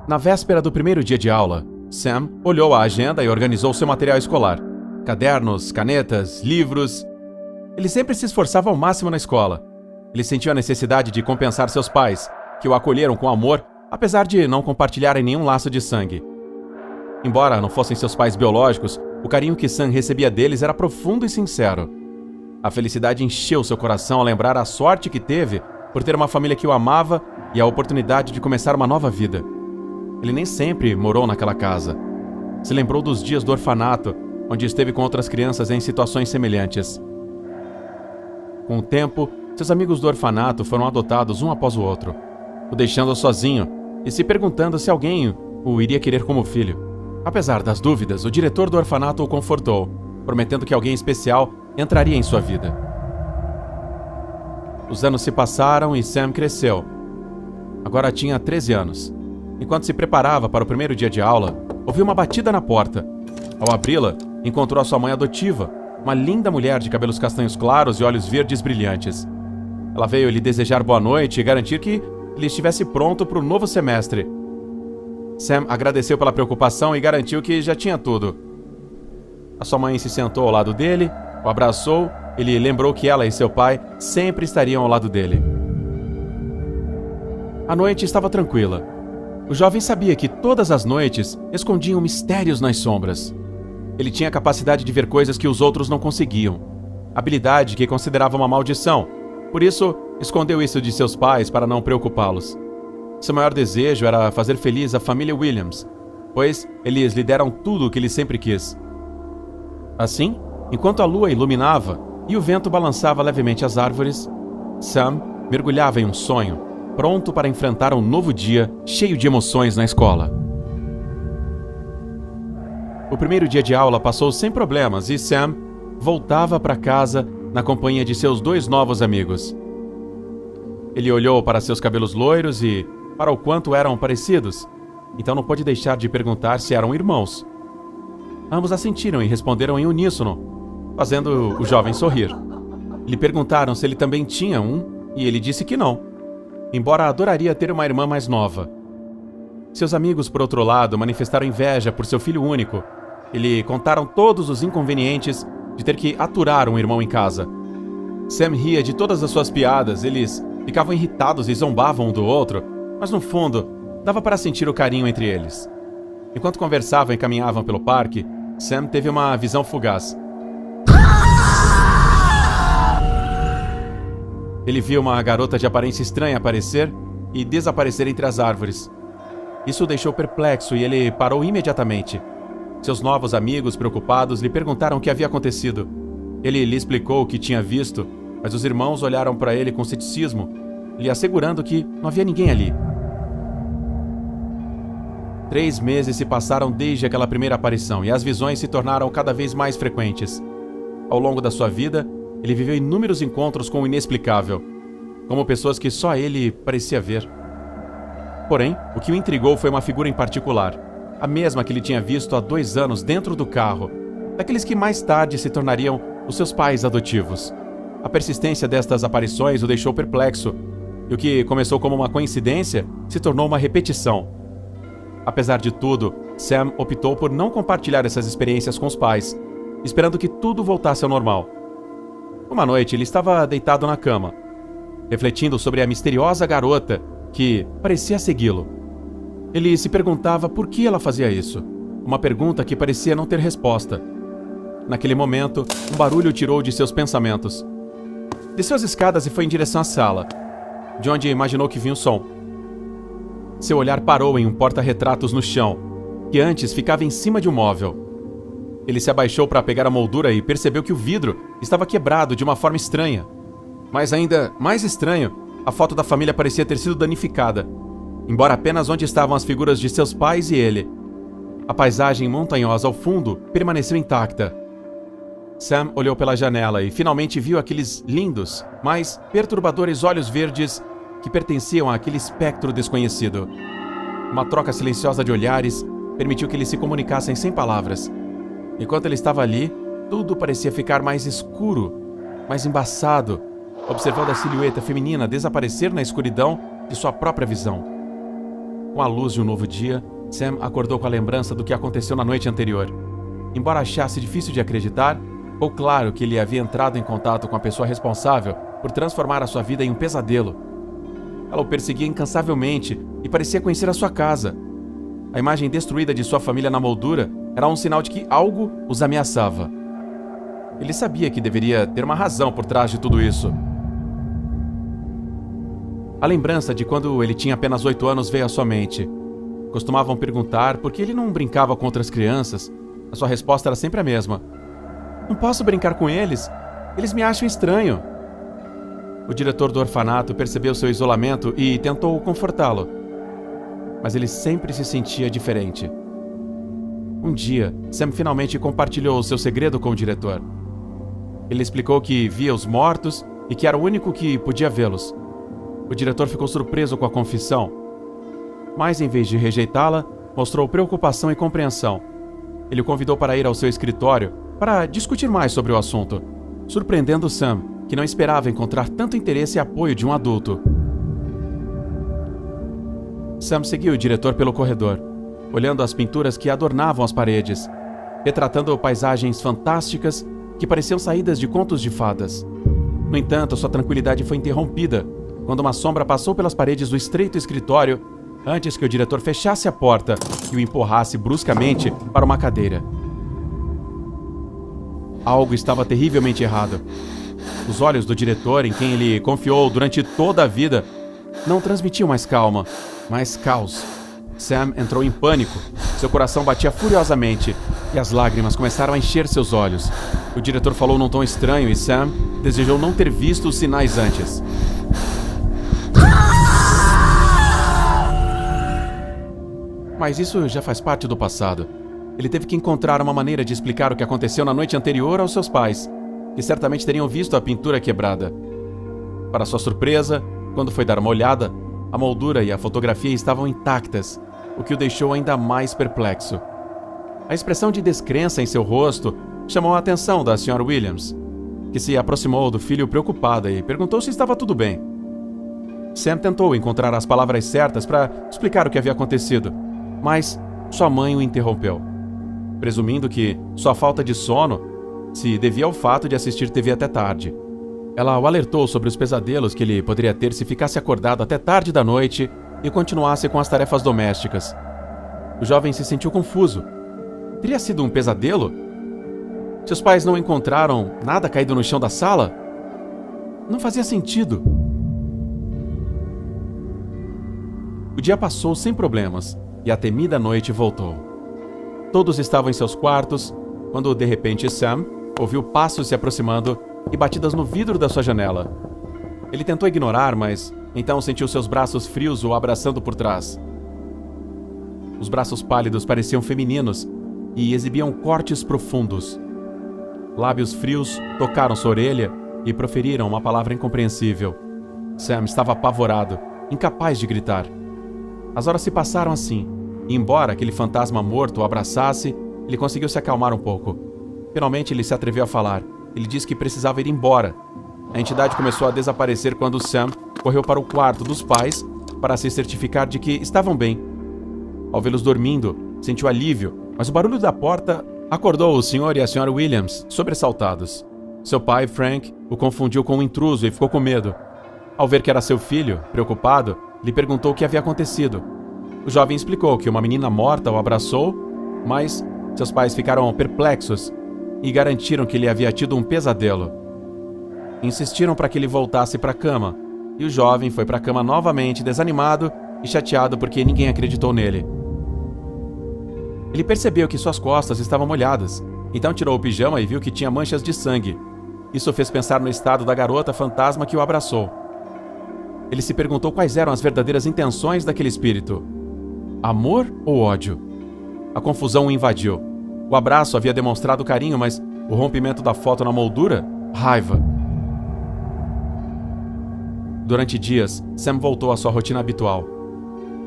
Na véspera do primeiro dia de aula, Sam olhou a agenda e organizou seu material escolar. Cadernos, canetas, livros. Ele sempre se esforçava ao máximo na escola. Ele sentiu a necessidade de compensar seus pais, que o acolheram com amor, apesar de não compartilharem nenhum laço de sangue. Embora não fossem seus pais biológicos, o carinho que Sam recebia deles era profundo e sincero. A felicidade encheu seu coração ao lembrar a sorte que teve por ter uma família que o amava e a oportunidade de começar uma nova vida. Ele nem sempre morou naquela casa. Se lembrou dos dias do orfanato, onde esteve com outras crianças em situações semelhantes. Com o tempo, seus amigos do orfanato foram adotados um após o outro, o deixando sozinho e se perguntando se alguém o iria querer como filho. Apesar das dúvidas, o diretor do orfanato o confortou, prometendo que alguém especial entraria em sua vida. Os anos se passaram e Sam cresceu. Agora tinha 13 anos. Enquanto se preparava para o primeiro dia de aula, ouviu uma batida na porta. Ao abri-la, encontrou a sua mãe adotiva, uma linda mulher de cabelos castanhos claros e olhos verdes brilhantes. Ela veio lhe desejar boa noite e garantir que ele estivesse pronto para o novo semestre. Sam agradeceu pela preocupação e garantiu que já tinha tudo. A sua mãe se sentou ao lado dele, o abraçou e lhe lembrou que ela e seu pai sempre estariam ao lado dele. A noite estava tranquila. O jovem sabia que todas as noites escondiam mistérios nas sombras. Ele tinha a capacidade de ver coisas que os outros não conseguiam, habilidade que considerava uma maldição. Por isso, escondeu isso de seus pais para não preocupá-los. Seu maior desejo era fazer feliz a família Williams, pois eles lhe deram tudo o que ele sempre quis. Assim, enquanto a lua iluminava e o vento balançava levemente as árvores, Sam mergulhava em um sonho, pronto para enfrentar um novo dia cheio de emoções na escola. O primeiro dia de aula passou sem problemas e Sam voltava para casa na companhia de seus 2 novos amigos. Ele olhou para seus cabelos loiros e para o quanto eram parecidos, então não pôde deixar de perguntar se eram irmãos. Ambos assentiram e responderam em uníssono, fazendo o jovem sorrir. Lhe perguntaram se ele também tinha um e ele disse que não, embora adoraria ter uma irmã mais nova. Seus amigos, por outro lado, manifestaram inveja por seu filho único e lhe contaram todos os inconvenientes de ter que aturar um irmão em casa. Sam ria de todas as suas piadas, eles ficavam irritados e zombavam um do outro, mas no fundo, dava para sentir o carinho entre eles. Enquanto conversavam e caminhavam pelo parque, Sam teve uma visão fugaz. Ele viu uma garota de aparência estranha aparecer e desaparecer entre as árvores. Isso o deixou perplexo e ele parou imediatamente. Seus novos amigos, preocupados, lhe perguntaram o que havia acontecido. Ele lhe explicou o que tinha visto, mas os irmãos olharam para ele com ceticismo, lhe assegurando que não havia ninguém ali. 3 meses se passaram desde aquela primeira aparição e as visões se tornaram cada vez mais frequentes. Ao longo da sua vida, ele viveu inúmeros encontros com o inexplicável, como pessoas que só ele parecia ver. Porém, o que o intrigou foi uma figura em particular, a mesma que ele tinha visto há 2 anos dentro do carro, daqueles que mais tarde se tornariam os seus pais adotivos. A persistência destas aparições o deixou perplexo, e o que começou como uma coincidência se tornou uma repetição. Apesar de tudo, Sam optou por não compartilhar essas experiências com os pais, esperando que tudo voltasse ao normal. Uma noite, ele estava deitado na cama, refletindo sobre a misteriosa garota que parecia segui-lo. Ele se perguntava por que ela fazia isso, uma pergunta que parecia não ter resposta. Naquele momento, um barulho o tirou de seus pensamentos. Desceu as escadas e foi em direção à sala, de onde imaginou que vinha o som. Seu olhar parou em um porta-retratos no chão, que antes ficava em cima de um móvel. Ele se abaixou para pegar a moldura e percebeu que o vidro estava quebrado de uma forma estranha. Mas ainda mais estranho, a foto da família parecia ter sido danificada, embora apenas onde estavam as figuras de seus pais e ele. A paisagem montanhosa ao fundo permaneceu intacta. Sam olhou pela janela e finalmente viu aqueles lindos, mas perturbadores olhos verdes que pertenciam àquele espectro desconhecido. Uma troca silenciosa de olhares permitiu que eles se comunicassem sem palavras. Enquanto ele estava ali, tudo parecia ficar mais escuro, mais embaçado, observando a silhueta feminina desaparecer na escuridão de sua própria visão. Com a luz de um novo dia, Sam acordou com a lembrança do que aconteceu na noite anterior. Embora achasse difícil de acreditar, ficou claro que ele havia entrado em contato com a pessoa responsável por transformar a sua vida em um pesadelo. Ela o perseguia incansavelmente e parecia conhecer a sua casa. A imagem destruída de sua família na moldura era um sinal de que algo os ameaçava. Ele sabia que deveria ter uma razão por trás de tudo isso. A lembrança de quando ele tinha apenas 8 anos veio à sua mente. Costumavam perguntar por que ele não brincava com outras crianças. A sua resposta era sempre a mesma: "Não posso brincar com eles. Eles me acham estranho." O diretor do orfanato percebeu seu isolamento e tentou confortá-lo. Mas ele sempre se sentia diferente. Um dia, Sam finalmente compartilhou seu segredo com o diretor. Ele explicou que via os mortos e que era o único que podia vê-los. O diretor ficou surpreso com a confissão, mas em vez de rejeitá-la, mostrou preocupação e compreensão. Ele o convidou para ir ao seu escritório para discutir mais sobre o assunto, surpreendendo Sam, que não esperava encontrar tanto interesse e apoio de um adulto. Sam seguiu o diretor pelo corredor, olhando as pinturas que adornavam as paredes, retratando paisagens fantásticas que pareciam saídas de contos de fadas. No entanto, sua tranquilidade foi interrompida quando uma sombra passou pelas paredes do estreito escritório antes que o diretor fechasse a porta e o empurrasse bruscamente para uma cadeira. Algo estava terrivelmente errado. Os olhos do diretor, em quem ele confiou durante toda a vida, não transmitiam mais calma, mas caos. Sam entrou em pânico. Seu coração batia furiosamente e as lágrimas começaram a encher seus olhos. O diretor falou num tom estranho e Sam desejou não ter visto os sinais antes. Mas isso já faz parte do passado. Ele teve que encontrar uma maneira de explicar o que aconteceu na noite anterior aos seus pais, que certamente teriam visto a pintura quebrada. Para sua surpresa, quando foi dar uma olhada, a moldura e a fotografia estavam intactas, o que o deixou ainda mais perplexo. A expressão de descrença em seu rosto chamou a atenção da Sra. Williams, que se aproximou do filho preocupada e perguntou se estava tudo bem. Sam tentou encontrar as palavras certas para explicar o que havia acontecido, mas sua mãe o interrompeu, presumindo que sua falta de sono se devia ao fato de assistir TV até tarde. Ela o alertou sobre os pesadelos que ele poderia ter se ficasse acordado até tarde da noite e continuasse com as tarefas domésticas. O jovem se sentiu confuso. Teria sido um pesadelo? Seus pais não encontraram nada caído no chão da sala? Não fazia sentido. O dia passou sem problemas e a temida noite voltou. Todos estavam em seus quartos quando, de repente, Sam ouviu passos se aproximando e batidas no vidro da sua janela. Ele tentou ignorar, mas então sentiu seus braços frios o abraçando por trás. Os braços pálidos pareciam femininos e exibiam cortes profundos. Lábios frios tocaram sua orelha e proferiram uma palavra incompreensível. Sam estava apavorado, incapaz de gritar. As horas se passaram assim, e embora aquele fantasma morto o abraçasse, ele conseguiu se acalmar um pouco. Finalmente ele se atreveu a falar. Ele disse que precisava ir embora. A entidade começou a desaparecer quando Sam correu para o quarto dos pais para se certificar de que estavam bem. Ao vê-los dormindo, sentiu alívio, mas o barulho da porta acordou o Sr. e a Sra. Williams, sobressaltados. Seu pai, Frank, o confundiu com um intruso e ficou com medo. Ao ver que era seu filho, preocupado, lhe perguntou o que havia acontecido. O jovem explicou que uma menina morta o abraçou, mas seus pais ficaram perplexos e garantiram que ele havia tido um pesadelo. Insistiram para que ele voltasse para a cama, e o jovem foi para a cama novamente, desanimado e chateado porque ninguém acreditou nele. Ele percebeu que suas costas estavam molhadas, então tirou o pijama e viu que tinha manchas de sangue. Isso fez pensar no estado da garota fantasma que o abraçou. Ele se perguntou quais eram as verdadeiras intenções daquele espírito. Amor ou ódio? A confusão o invadiu. O abraço havia demonstrado carinho, mas o rompimento da foto na moldura? Raiva. Durante dias, Sam voltou à sua rotina habitual.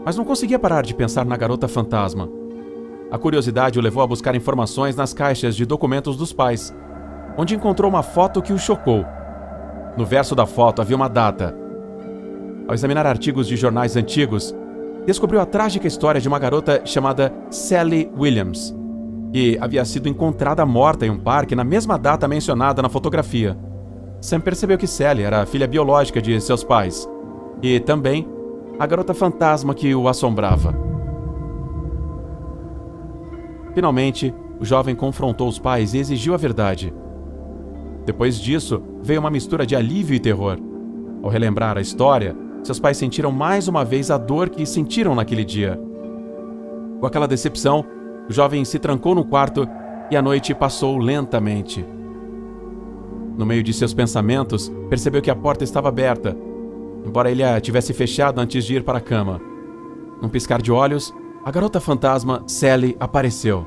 Mas não conseguia parar de pensar na garota fantasma. A curiosidade o levou a buscar informações nas caixas de documentos dos pais, onde encontrou uma foto que o chocou. No verso da foto havia uma data. Ao examinar artigos de jornais antigos, descobriu a trágica história de uma garota chamada Sally Williams, que havia sido encontrada morta em um parque na mesma data mencionada na fotografia. Sam percebeu que Sally era a filha biológica de seus pais e também a garota fantasma que o assombrava. Finalmente, o jovem confrontou os pais e exigiu a verdade. Depois disso, veio uma mistura de alívio e terror. Ao relembrar a história, seus pais sentiram mais uma vez a dor que sentiram naquele dia. Com aquela decepção, o jovem se trancou no quarto e a noite passou lentamente. No meio de seus pensamentos, percebeu que a porta estava aberta, embora ele a tivesse fechado antes de ir para a cama. Num piscar de olhos, a garota fantasma Sally apareceu.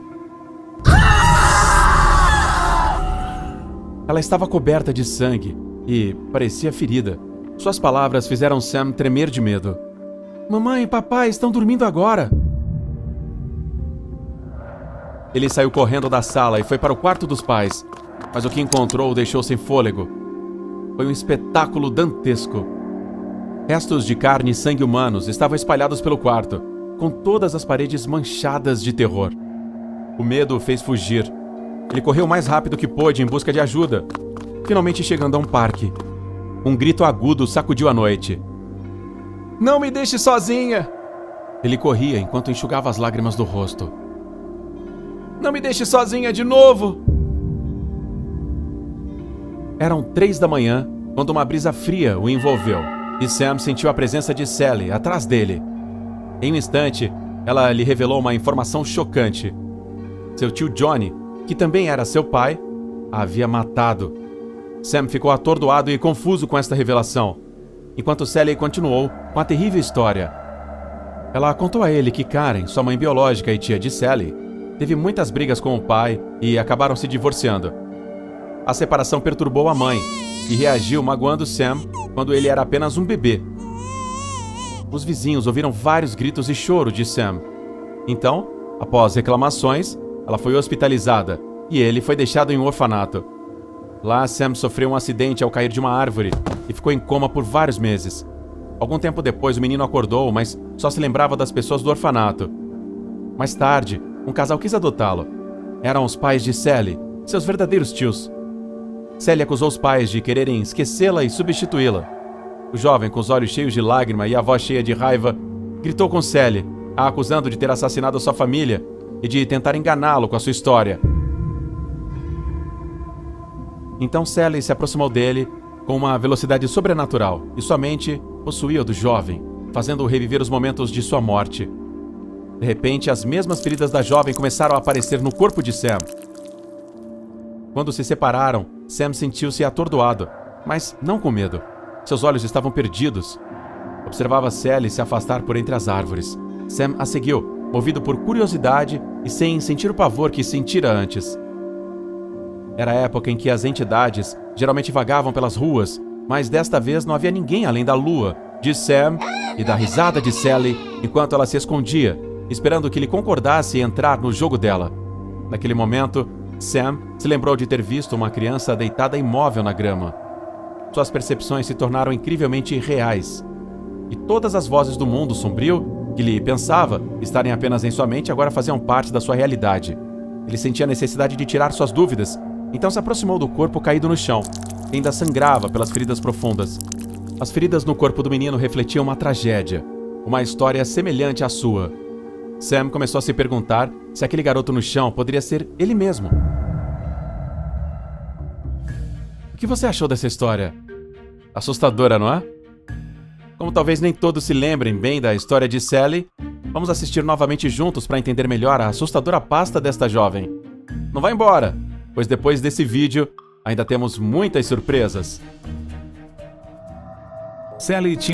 Ela estava coberta de sangue e parecia ferida. Suas palavras fizeram Sam tremer de medo. "Mamãe e papai estão dormindo agora." Ele saiu correndo da sala e foi para o quarto dos pais, mas o que encontrou o deixou sem fôlego. Foi um espetáculo dantesco. Restos de carne e sangue humanos estavam espalhados pelo quarto, com todas as paredes manchadas de terror. O medo o fez fugir. Ele correu o mais rápido que pôde em busca de ajuda, finalmente chegando a um parque. Um grito agudo sacudiu a noite. "Não me deixe sozinha!" Ele corria enquanto enxugava as lágrimas do rosto. "Não me deixe sozinha de novo!" Eram 3 da manhã quando uma brisa fria o envolveu e Sam sentiu a presença de Sally atrás dele. Em um instante, ela lhe revelou uma informação chocante. Seu tio Johnny, que também era seu pai, a havia matado. Sam ficou atordoado e confuso com esta revelação, enquanto Sally continuou com a terrível história. Ela contou a ele que Karen, sua mãe biológica e tia de Sally, teve muitas brigas com o pai e acabaram se divorciando. A separação perturbou a mãe, que reagiu magoando Sam quando ele era apenas um bebê. Os vizinhos ouviram vários gritos e choro de Sam. Então, após reclamações, ela foi hospitalizada e ele foi deixado em um orfanato. Lá, Sam sofreu um acidente ao cair de uma árvore e ficou em coma por vários meses. Algum tempo depois, o menino acordou, mas só se lembrava das pessoas do orfanato. Mais tarde, um casal quis adotá-lo. Eram os pais de Sally, seus verdadeiros tios. Sally acusou os pais de quererem esquecê-la e substituí-la. O jovem, com os olhos cheios de lágrima e a voz cheia de raiva, gritou com Sally, a acusando de ter assassinado sua família e de tentar enganá-lo com a sua história. Então Sally se aproximou dele com uma velocidade sobrenatural e sua mente possuía do jovem, fazendo-o reviver os momentos de sua morte. De repente, as mesmas feridas da jovem começaram a aparecer no corpo de Sam. Quando se separaram, Sam sentiu-se atordoado, mas não com medo. Seus olhos estavam perdidos. Observava Sally se afastar por entre as árvores. Sam a seguiu, movido por curiosidade e sem sentir o pavor que sentira antes. Era a época em que as entidades geralmente vagavam pelas ruas, mas desta vez não havia ninguém além da lua, de Sam e da risada de Sally enquanto ela se escondia, esperando que ele concordasse em entrar no jogo dela. Naquele momento, Sam se lembrou de ter visto uma criança deitada imóvel na grama. Suas percepções se tornaram incrivelmente reais. E todas as vozes do mundo sombrio, que ele pensava estarem apenas em sua mente, agora faziam parte da sua realidade. Ele sentia a necessidade de tirar suas dúvidas, então se aproximou do corpo caído no chão, que ainda sangrava pelas feridas profundas. As feridas no corpo do menino refletiam uma tragédia, uma história semelhante à sua. Sam começou a se perguntar se aquele garoto no chão poderia ser ele mesmo. O que você achou dessa história? Assustadora, não é? Como talvez nem todos se lembrem bem da história de Sally, vamos assistir novamente juntos para entender melhor a assustadora pasta desta jovem. Não vá embora, pois depois desse vídeo ainda temos muitas surpresas. Sally tinha